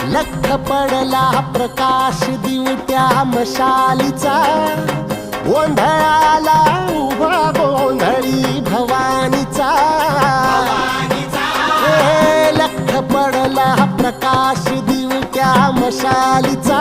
लख पडला प्रकाश दिवट्या मशालीचा, गोंधळाला उभा गोंधळी भवानीचा. लख पडला प्रकाश दिवट्या मशालीचा,